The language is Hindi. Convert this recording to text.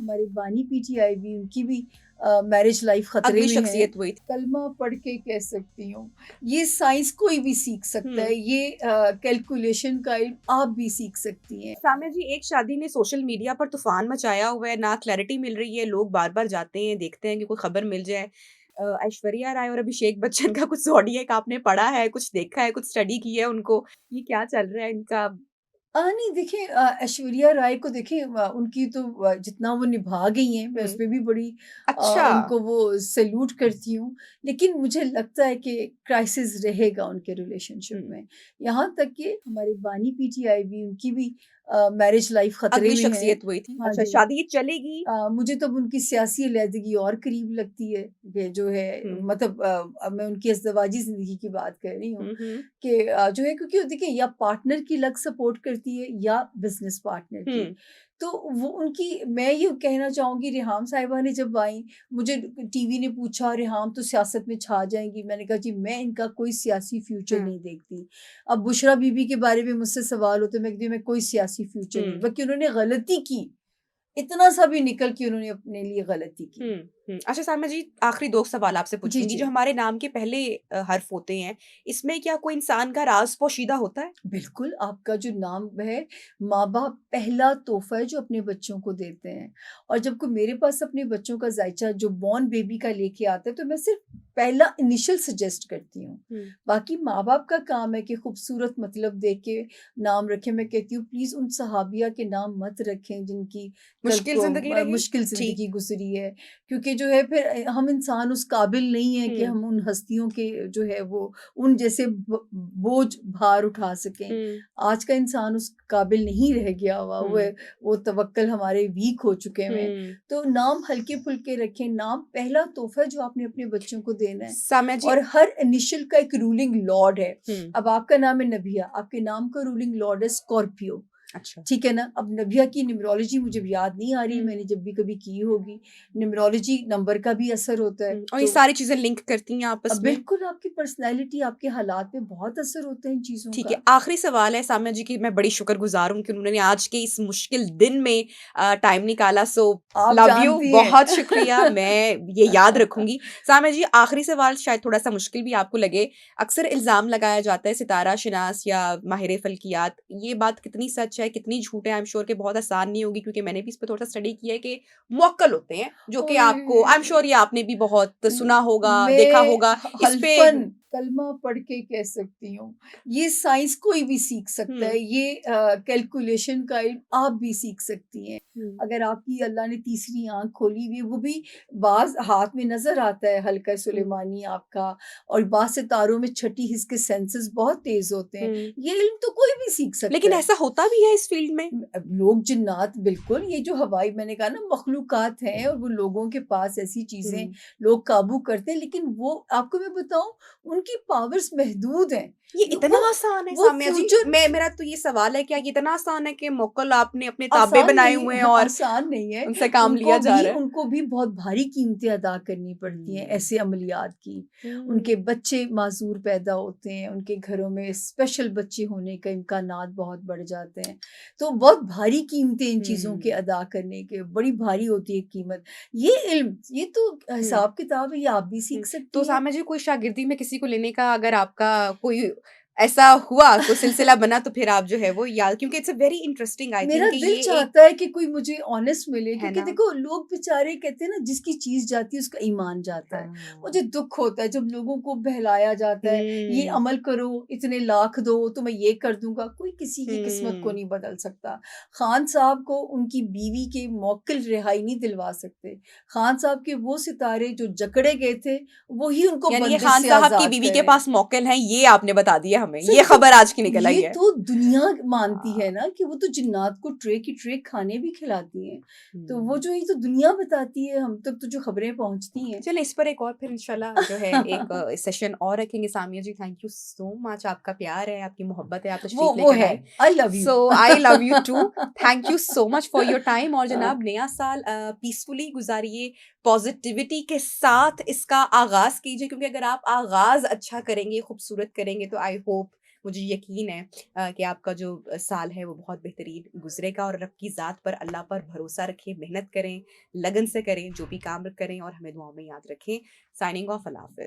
हमारे बानी पीटीआई भी, उनकी भी मैरिज लाइफ खतरे अगली में है। शख्सियत वही थी। कलमा पढ़ के कह सकती हूँ, ये साइंस कोई भी सीख सकता है, ये कैलकुलेशन का इल्म आप भी सीख सकती हैं। सामिया जी, एक शादी ने सोशल मीडिया पर तूफान मचाया हुआ है, ना क्लैरिटी मिल रही है, लोग बार बार जाते हैं, देखते हैं कि कोई खबर मिल जाए। ऐश्वर्या राय और अभिषेक बच्चन का कुछ ज़ोडिएक आपने पढ़ा है, कुछ देखा है, कुछ स्टडी की है उनको, ये क्या चल रहा है इनका? नहीं देखिए, ऐश्वर्या राय को देखिए, उनकी तो जितना वो निभा गई हैं, मैं हुँ। उसपे भी बड़ी अच्छा। उनको वो सैल्यूट करती हूँ। लेकिन मुझे लगता है कि क्राइसिस रहेगा उनके रिलेशनशिप हुँ। में। यहाँ तक कि हमारे बानी पीटीआई भी, उनकी भी मैरिज लाइफ खतरे अगली में है। शख्सियत वही थी। हाँ अच्छा, जी। शादी ये चलेगी? मुझे तो अब उनकी सियासी अलहदगी और करीब लगती है, कि जो है हुँ। मतलब अब मैं उनकी अज़दवाजी ज़िंदगी की बात कर रही हूँ, हुँ, हुँ। कि जो है, क्योंकि देखिए या पार्टनर की लग सपोर्ट करती है या बिज़नेस पार्टनर की। हुँ। तो वो उनकी, मैं ये कहना चाहूँगी, रिहाम साहिबा ने जब आई, मुझे टीवी ने पूछा रिहाम तो सियासत में छा जाएँगी, मैंने कहा जी मैं इनका कोई सियासी फ्यूचर हुँ। नहीं देखती। अब बुशरा बीबी के बारे में मुझसे सवाल होते हैं, मैं कहती हूँ मैं कोई सियासी फ्यूचर नहीं, हुँ। बल्कि उन्होंने गलती की, इतना सा भी निकल के उन्होंने अपने लिए गलती की। हुँ, हुँ। अच्छा सामिया जी, आखिरी 2 सवाल आपसे जी, पूछूँगी। जी। जो हमारे नाम के पहले हर्फ होते हैं, इसमें क्या कोई इंसान का राज़ पोशीदा होता है? बिल्कुल, आपका जो नाम है, माँ-बाप पहला तोहफ़ा है जो अपने बच्चों को देते हैं। और जब कोई मेरे पास अपने बच्चों का ज़ायचा जो बॉर्न बेबी का लेके आता है, तो मैं सिर्फ़ पहला इनिशियल सजेस्ट करती हूँ। हुँ। बाकी माँ-बाप का काम है कि खूबसूरत मतलब दे के नाम रखें। मैं कहती हूँ प्लीज़ उन सहाबिया के नाम मत रखें जिनकी कल मुश्किल को ज़िंदगी रही? मुश्किल जी। ज़िंदगी गुज़री है। क्योंकि जो है फिर हम इंसान उस काबिल नहीं हैं कि हुँ, हम उन हस्तियों के जो है वो उन जैसे बोझ भार उठा सकें। हुँ, आज का इंसान उस काबिल नहीं रह गया हुआ, हुँ, वो तवक्कल हमारे वीक हो चुके हुए हैं। हुँ। तो नाम हल्के-फुल्के रखें, नाम पहला तोहफ़ा है जो आपने अपने बच्चों को देना है। सामिया जी। और हर इनिशियल का एक रूलिंग लॉर्ड है। हुँ। अब आपका नाम है नबिया, आपके नाम का रूलिंग लॉर्ड है स्कॉर्पियो, अच्छा। ठीक है ना? अब नबिया की न्यूमरोलॉजी मुझे याद नहीं आ रही, हुँ, मैंने जब भी कभी की होगी। न्यूमरोलॉजी नंबर का भी असर होता है, हुँ। और ये तो सारी चीज़ें लिंक करती हैं आपस अब में? बिल्कुल आपकी पर्सनैलिटी, आपके हालात पे बहुत असर होता है इन चीज़ों ठीक है, का। आखिरी सवाल है सामिया जी की, मैं बड़ी शुक्रगुज़ार हूँ कि उन्होंने आज के इस मुश्किल दिन में टाइम निकाला, सो आप लव यू, जानती बहुत हैं। शुक्रिया, मैं ये याद रखूँगी। सामिया जी, आखिरी सवाल शायद थोड़ा-सा मुश्किल भी आपको लगे, अक्सर इल्ज़ाम लगाया जाता है सितारा शिनास या माहिर फ़ल्कियात, ये बात कितनी सच है, कितनी झूठ है? आई एम श्योर कि बहुत आसान नहीं होगी, क्योंकि मैंने भी इस पे थोड़ा-सा स्टडी किया है कि मुअक्कल होते हैं, जो कि आपको आई एम ओए! श्योर ये आपने भी बहुत सुना होगा, देखा मैं होगा। इस पे हल्फन कलमा पढ़ के कह सकती हूँ, ये साइंस कोई भी सीख सकता हुँ, है, ये कैलकुलेशन का इल्म आप भी सीख सकती हैं। हुँ, अगर आपकी अल्लाह ने तीसरी आँख खोली हुई है, वो भी बाज़ हाथ में नज़र आता है हल्का हुँ, सुलेमानी आपका, और बाज़ सितारों में छठी हिस्स के सेंसेस बहुत तेज़ होते हैं। हुँ। ये इल्म तो कोई भी सीख सकता लेकिन है। ऐसा होता भी है इस फ़ील्ड में? अब लोग जिन्नात बिल्कुल, ये जो हवाई मैंने कहा ना मखलूक़ात हैं, और वो लोगों के पास ऐसी चीज़ें हुँ। लोग काबू करते हैं, लेकिन वो आपको मैं बताऊँ, उनकी पावर्स महदूद हैं। ये लो इतना आसान है वो साम्या जी? फ्यूचर मेरा तो ये सवाल है, क्या ये इतना आसान है कि मोकल आपने अपने ताबे आसान बनाए नहीं हुए हैं और आसान नहीं है। उनसे काम लिया जा रहा है? उनको भी बहुत भारी कीमतें अदा करनी पड़ती हैं हुँ। ऐसे अमलियात की। उनके हुँ। बच्चे माज़ूर पैदा होते हैं, उनके घरों में स्पेशल बच्चे होने का इम्कानात बहुत बढ़ जाते हैं। तो बहुत भारी कीमतें इन चीज़ों के हुँ। अदा करने के, बड़ी भारी होती है कीमत। ये इल्म, ये तो हुँ, हिसाब-किताब है, ये आप भी हुँ। सीख तो सकती हैं। साम्या जी, कोई शागिर्दी में किसी को लेने का अगर आपका कोई ऐसा हुआ, कोई सिलसिला बना, तो फिर आप जो है वो याद, क्योंकि it's a very interesting I मेरा थिंक कि दिल ये एक चाहता है कि कोई मुझे ऑनेस्ट मिले, है क्योंकि ना? देखो लोग बेचारे कहते हैं ना, जिसकी चीज़ जाती है उसका ईमान जाता है। हाँ। मुझे दुःख होता है जब लोगों को बहलाया जाता है, ये हुँ, अमल करो, इतने लाख दो तो मैं ये कर दूँगा, कोई किसी की किस्मत को हुँ। नहीं बदल सकता। खान साहब को उनकी बीवी के मौक्किल रिहाई नहीं दिलवा सकते। खान साहब के वो सितारे जो जकड़े गए थे, वही उनको यानी ये बंदिश खान से साहब की आज़ाद बीवी के करें। पास मौक्किल हैं, ये आपने बता दिया हमें। सर ये खबर आज की निकल आई ये है। तो दुनिया मानती है हाँ। ना कि वो तो जिन्नात को ट्रे की ट्रे खाने भी खिलाती हैं। तो वो हुँ। जो, ये तो दुनिया बताती है, हम तक तो जो खबरें पहुँचती हैं। चलें, इस पर एक और फिर इंशाल्लाह जो है एक सेशन और रखेंगे। सामिया जी, थैंक यू सो मच, आपका प्यार है, आपकी मोहब्बत है, आप तशरीफ़ वो लेकर है, आए। I love you. So I love you too. Thank you so much for your time, और जनाब नया साल पीसफुली गुज़ारिए, पॉज़िटिविटी के साथ इसका आगाज़ कीजिए, क्योंकि अगर आप आगाज़ अच्छा करेंगे, खूबसूरत करेंगे, तो आई होप मुझे यकीन है कि आपका जो साल है वो बहुत बेहतरीन गुज़रेगा और रब की ज़ात पर, अल्लाह पर भरोसा रखें, मेहनत करें, लगन से करें, जो भी काम करें और हमें दुआओं में याद रखें। साइनिंग ऑफ, अल्लाह हाफ़िज़।